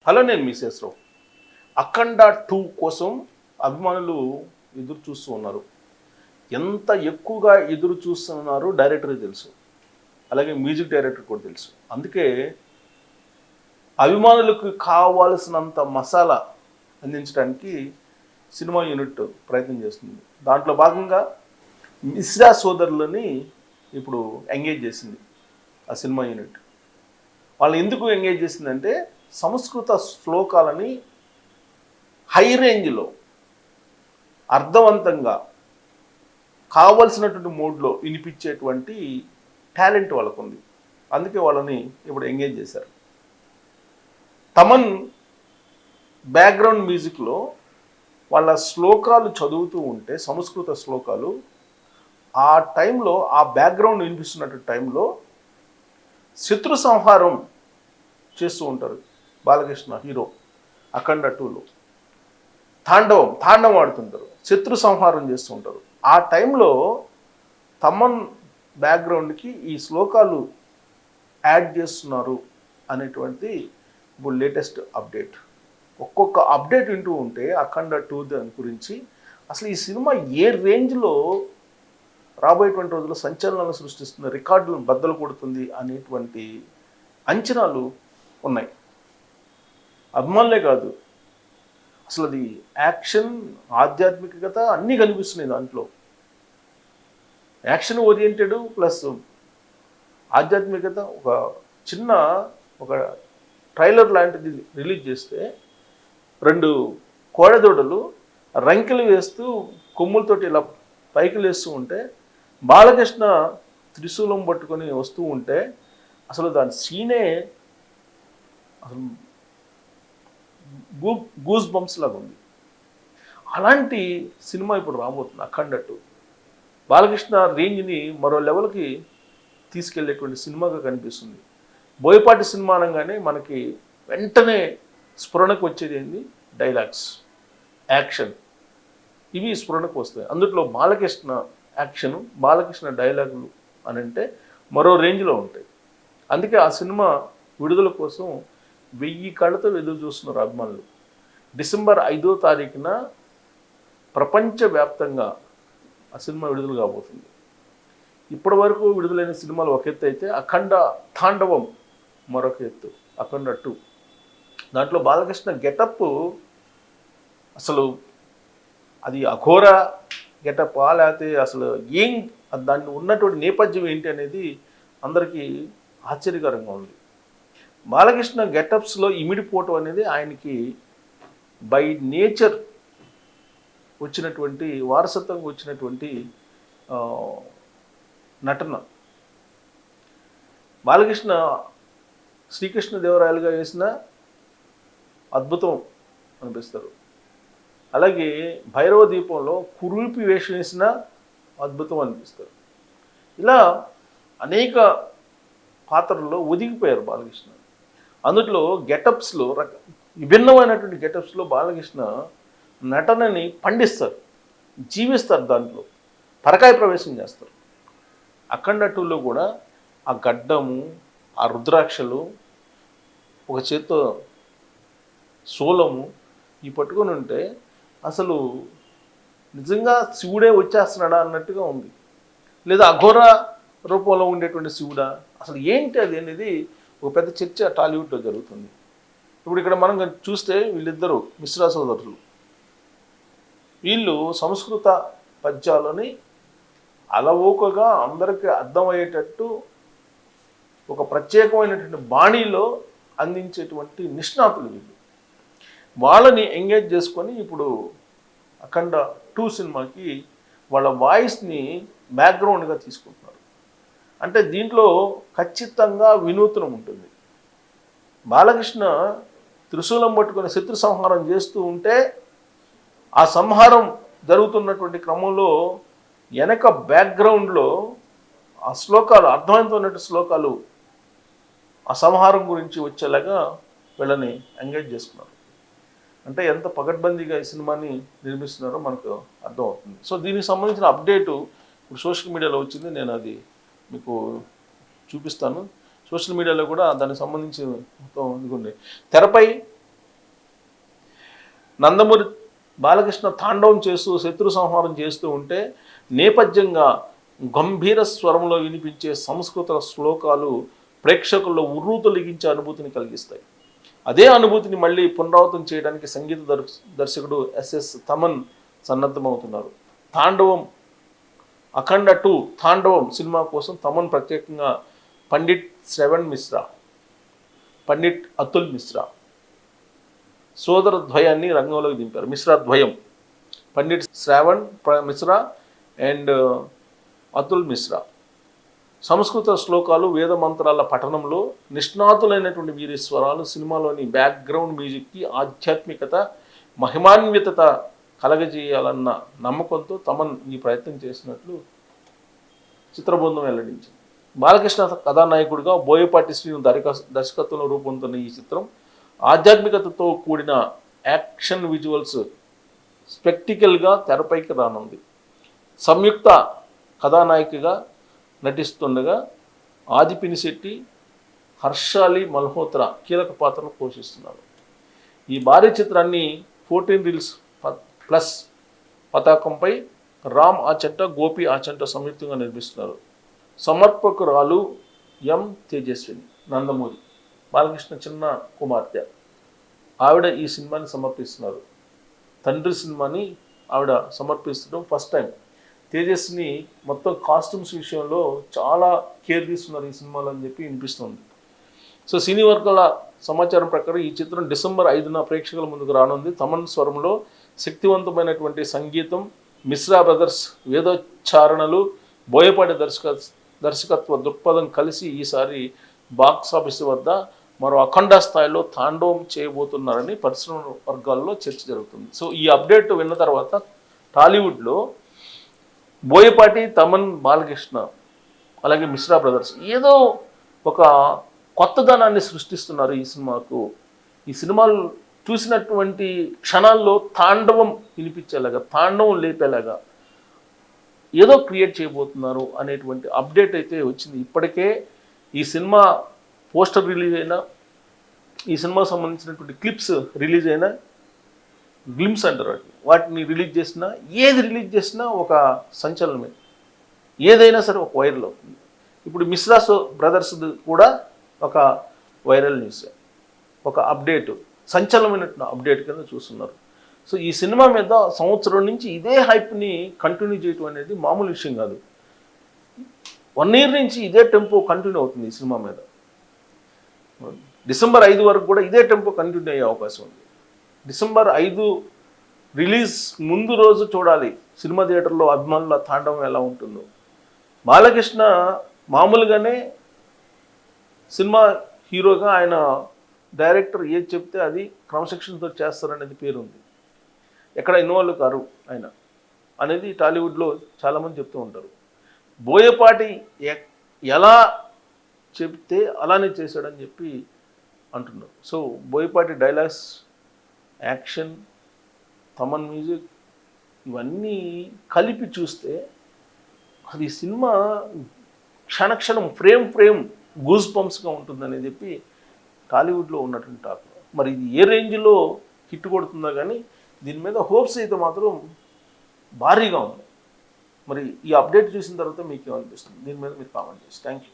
Hello, నేను Mrs రావు. అఖండ 2 కోసం అభిమానులు ఎదురు చూస్తూ ఉన్నారు. ఎంత ఎక్కువగా ఎదురు చూస్తున్నారు డైరెక్టర్కి తెలుసు, అలాగే మ్యూజిక్ డైరెక్టర్ కూడా తెలుసు. అందుకే అభిమానులకు కావాల్సినంత మసాలా అందించడానికి సినిమా యూనిట్ ప్రయత్నం చేస్తుంది. దాంట్లో భాగంగా మిశ్రా సోదరులని ఇప్పుడు ఎంగేజ్ చేసింది ఆ సినిమా యూనిట్. వాళ్ళు ఎందుకు ఎంగేజ్ చేసిందంటే సంస్కృత శ్లోకాలని హై రేంజ్లో అర్థవంతంగా కావలసినటువంటి మోడ్లో వినిపించేటువంటి టాలెంట్ వాళ్ళకు ఉంది. అందుకే వాళ్ళని ఇప్పుడు ఎంగేజ్ చేశారు. తమన్ బ్యాక్గ్రౌండ్ మ్యూజిక్లో వాళ్ళ శ్లోకాలు చదువుతూ ఉంటే, సంస్కృత శ్లోకాలు ఆ టైంలో, ఆ బ్యాక్గ్రౌండ్ వినిపిస్తున్నటువంటి టైంలో శత్రు సంహారం చేస్తూ ఉంటారు బాలకృష్ణ హీరో. అఖండ 2లో తాండవం ఆడుతుంటారు, శత్రు సంహారం చేస్తూ ఉంటారు. ఆ టైంలో తమన్ బ్యాక్గ్రౌండ్కి ఈ శ్లోకాలు యాడ్ చేస్తున్నారు అనేటువంటి ఇప్పుడు లేటెస్ట్ అప్డేట్. ఒక్కొక్క అప్డేట్ వింటూ ఉంటే అఖండ 2 దాని గురించి అసలు ఈ సినిమా ఏ రేంజ్లో రాబోయేటువంటి రోజుల్లో సంచలనాలను సృష్టిస్తుంది, రికార్డులను బద్దలు కొడుతుంది అనేటువంటి అంచనాలు ఉన్నాయి. అభిమానులే కాదు, అసలు అది యాక్షన్, ఆధ్యాత్మికత అన్నీ కనిపిస్తున్నాయి దాంట్లో. యాక్షన్ ఓరియంటెడ్ ప్లస్ ఆధ్యాత్మికత. ఒక ట్రైలర్ లాంటిది రిలీజ్ చేస్తే 2 కోడదూడలు రంకెలు వేస్తూ కొమ్ములతోటి ఇలా పైకి లేస్తూ ఉంటే, బాలకృష్ణ త్రిశూలం పట్టుకొని వస్తూ ఉంటే అసలు దాని సీనే అసలు గూస్ బంప్స్ లాగా ఉంది. అలాంటి సినిమా ఇప్పుడు రాబోతుంది అఖండ 2. బాలకృష్ణ రేంజ్ని మరో లెవెల్కి తీసుకెళ్లేటువంటి సినిమాగా కనిపిస్తుంది. బోయపాటి సినిమా అనగానే మనకి వెంటనే స్ఫురణకు వచ్చేది ఏంది? డైలాగ్స్, యాక్షన్, ఇవి స్ఫురణకు వస్తాయి. అందులో బాలకృష్ణ యాక్షన్, బాలకృష్ణ డైలాగులు అని అంటే మరో రేంజ్లో ఉంటాయి. అందుకే ఆ సినిమా విడుదల కోసం 1000 కళ్ళతో ఎదురు చూస్తున్నారు అభిమానులు. డిసెంబర్ 5వ తారీఖున ప్రపంచవ్యాప్తంగా ఆ సినిమా విడుదల కాబోతుంది. ఇప్పటి వరకు విడుదలైన సినిమాలు ఒక ఎత్తు అయితే, అఖండ తాండవం మరొక ఎత్తు. అఖండ 2 దాంట్లో బాలకృష్ణ గెటప్ అసలు అది అఘోర గెటప్ లేకపోతే అసలు ఏం, దాన్ని ఉన్నటువంటి నేపథ్యం ఏంటి అనేది అందరికీ ఆశ్చర్యకరంగా ఉంది. బాలకృష్ణ గెటప్స్లో ఇమిడిపోవటం అనేది ఆయనకి బై నేచర్ వచ్చినటువంటి, వారసత్వంగా వచ్చినటువంటి నటన. బాలకృష్ణ శ్రీకృష్ణదేవరాయలుగా వేసిన అద్భుతం అనిపిస్తారు. అలాగే భైరవ దీపంలో కురూపి వేషం వేసిన అద్భుతం అనిపిస్తారు. ఇలా అనేక పాత్రల్లో ఒదిగిపోయారు బాలకృష్ణ. అందులో గెటప్స్లో విభిన్నమైనటువంటి గెటప్స్లో బాలకృష్ణ నటనని పండిస్తారు, జీవిస్తారు, దాంట్లో పరకాయ ప్రవేశం చేస్తారు. అఖండ 2లో కూడా ఆ గడ్డము, ఆ రుద్రాక్షలు, ఒక చేత్తో శూలము ఈ పట్టుకొని ఉంటే అసలు నిజంగా శివుడే వచ్చేస్తున్నాడా అన్నట్టుగా ఉంది. లేదా అఘోర రూపంలో ఉండేటువంటి శివుడా, అసలు ఏంటి అది అనేది ఒక పెద్ద చర్చ టాలీవుడ్లో జరుగుతుంది. ఇప్పుడు ఇక్కడ మనం చూస్తే వీళ్ళిద్దరూ మిశ్రా సోదరులు, వీళ్ళు సంస్కృత పద్యాలని అలవోకగా అందరికీ అర్థమయ్యేటట్టు ఒక ప్రత్యేకమైనటువంటి బాణీలో అందించేటువంటి నిష్ణాతులు వీళ్ళు. వాళ్ళని ఎంగేజ్ చేసుకొని ఇప్పుడు అఖండ 2 సినిమాకి వాళ్ళ వాయిస్ని బ్యాక్గ్రౌండ్గా తీసుకుంటున్నారు. అంటే దీంట్లో ఖచ్చితంగా వినూత్నం ఉంటుంది. బాలకృష్ణ త్రిశూలం పట్టుకొని శత్రు సంహారం చేస్తూ ఉంటే, ఆ సంహారం జరుగుతున్నటువంటి క్రమంలో వెనక బ్యాక్గ్రౌండ్లో ఆ శ్లోకాలు, అర్థవంతమైనటువంటి శ్లోకాలు ఆ సంహారం గురించి వచ్చేలాగా వీళ్ళని ఎంగేజ్ చేసుకున్నారు. అంటే ఎంత పకడ్బందీగా ఈ సినిమాని నిర్మిస్తున్నారో మనకు అర్థమవుతుంది. సో దీనికి సంబంధించిన అప్డేటు ఇప్పుడు సోషల్ మీడియాలో వచ్చింది, నేను అది మీకు చూపిస్తాను. సోషల్ మీడియాలో కూడా దానికి సంబంధించి మొత్తం ఇదిగోండి. తెరపై నందమూరి బాలకృష్ణ తాండవం చేస్తూ శత్రు సంహారం చేస్తూ ఉంటే నేపథ్యంగా గంభీర స్వరంలో వినిపించే సంస్కృత శ్లోకాలు ప్రేక్షకుల్లో ఉర్రూతొలిగించే అనుభూతిని కలిగిస్తాయి. అదే అనుభూతిని మళ్ళీ పునరావృతం చేయడానికి సంగీత దర్శకుడు ఎస్ఎస్ తమన్ సన్నద్ధమవుతున్నారు. తాండవం అఖండ 2 తాండవం సినిమా కోసం తమన్ ప్రత్యేకంగా పండిట్ శ్రవణ్ మిశ్రా, పండిట్ అతుల్ మిశ్రా సోదర ద్వయాన్ని రంగంలోకి దింపారు. మిశ్రా ద్వయం పండిట్ శ్రావణ్ మిశ్రా అండ్ అతుల్ మిశ్రా సంస్కృత శ్లోకాలు వేద మంత్రాల పఠనంలో నిష్ణాతులైనటువంటి వీరి స్వరాలు సినిమాలోని బ్యాక్గ్రౌండ్ మ్యూజిక్కి ఆధ్యాత్మికత మహిమాన్వితత కలగజేయాలన్న నమ్మకంతో తమన్ ఈ ప్రయత్నం చేసినట్లు చిత్రబృందం వెల్లడించింది. బాలకృష్ణ కథానాయకుడిగా బోయపాటి శ్రీను దర్శకత్వంలో రూపొందుతున్న ఈ చిత్రం ఆధ్యాత్మికతతో కూడిన యాక్షన్ విజువల్స్ స్పెక్టికల్గా తెరపైకి రానుంది. సంయుక్త కథానాయికగా నటిస్తుండగా ఆదిపినిశెట్టి, హర్షాలి మల్హోత్రా కీలక పాత్రలు పోషిస్తున్నారు. ఈ భారీ చిత్రాన్ని 14 రీల్స్ ప్లస్ పతాకంపై రామ్ ఆచంట, గోపి ఆచంట సంయుక్తంగా నిర్మిస్తున్నారు. సమర్పకురాలు ఎం తేజస్విని, నందమూరి బాలకృష్ణ చిన్న కుమార్తె. ఆవిడ ఈ సినిమాని సమర్పిస్తున్నారు. తండ్రి సినిమాని ఆవిడ సమర్పిస్తడం ఫస్ట్ టైం. తేజస్ని మొత్తం కాస్ట్యూమ్స్ విషయంలో చాలా కేర్ తీసుకున్నారు ఈ సినిమాలో అని చెప్పి వినిపిస్తుంది. సో సినీ వర్గాల సమాచారం ప్రకారం ఈ చిత్రం డిసెంబర్ 5న ప్రేక్షకుల ముందుకు రానుంది. తమన్ స్వరంలో శక్తివంతమైనటువంటి సంగీతం, మిశ్రా బ్రదర్స్ వేదోచ్చారణలు, బోయపాటి దర్శకత్వ దృక్పథం కలిసి ఈసారి బాక్స్ ఆఫీస్ వద్ద మరో అఖండ స్థాయిలో తాండవం చేయబోతున్నారని పరిశ్రమ వర్గాల్లో చర్చ జరుగుతుంది. సో ఈ అప్డేట్ విన్న తర్వాత టాలీవుడ్లో బోయపాటి, తమన్, బాలకృష్ణ అలాగే మిశ్రా బ్రదర్స్ ఏదో ఒక కొత్తదనాన్ని సృష్టిస్తున్నారు ఈ సినిమాకు. ఈ సినిమాలు చూసినటువంటి క్షణాల్లో తాండవం వినిపించేలాగా, తాండవం లేపేలాగా ఏదో క్రియేట్ చేయబోతున్నారు అనేటువంటి అప్డేట్ అయితే వచ్చింది. ఇప్పటికే ఈ సినిమా పోస్టర్ రిలీజ్ అయినా, ఈ సినిమాకు సంబంధించినటువంటి క్లిప్స్ రిలీజ్ అయినా, గ్లిమ్స్ అంటారు వాటిని రిలీజ్ చేసినా, ఏది రిలీజ్ చేసినా ఒక సంచలనమే. ఏదైనా సరే ఒక వైరల్ అవుతుంది. ఇప్పుడు మిశ్రా బ్రదర్స్ కూడా ఒక వైరల్ న్యూస్, ఒక అప్డేట్, సంచలనమైనటువంటి అప్డేట్ కింద చూస్తున్నారు. సో ఈ సినిమా మీద సంవత్సరం నుంచి ఇదే హైప్ని కంటిన్యూ చేయటం అనేది మామూలు విషయం కాదు. 1 year నుంచి ఇదే టెంపో కంటిన్యూ అవుతుంది ఈ సినిమా మీద. డిసెంబర్ 5 వరకు కూడా ఇదే టెంపో కంటిన్యూ అయ్యే అవకాశం ఉంది. డిసెంబర్ 5 రిలీజ్ ముందు రోజు చూడాలి సినిమా థియేటర్లో అభిమానుల తాండవం ఎలా ఉంటుందో. బాలకృష్ణ మామూలుగానే సినిమా హీరోగా ఆయన డైరెక్టర్ ఏది చెప్తే అది క్రమశిక్షణతో చేస్తారనేది పేరుంది. ఎక్కడ ఇన్వాల్వ్ కారు ఆయన అనేది టాలీవుడ్లో చాలామంది చెప్తూ ఉంటారు. బోయపాటి ఎలా చెప్తే అలానే చేశాడని చెప్పి అంటున్నారు. So Boyapati dialogues, action, Thaman music ఇవన్నీ కలిపి చూస్తే అది సినిమా క్షణక్షణం ఫ్రేమ్ గూస్ బంప్స్గా ఉంటుందని చెప్పి టాలీవుడ్లో ఉన్నటువంటి టాక్. మరి ఇది ఏ రేంజ్లో హిట్ కొడుతుందో కానీ దీని మీద హోప్స్ అయితే మాత్రం భారీగా ఉంది. మరి ఈ అప్డేట్ చూసిన తర్వాత మీకు ఏమనిపిస్తుంది? దీని మీద మీరు కామెంట్ చేసి థ్యాంక్ యూ.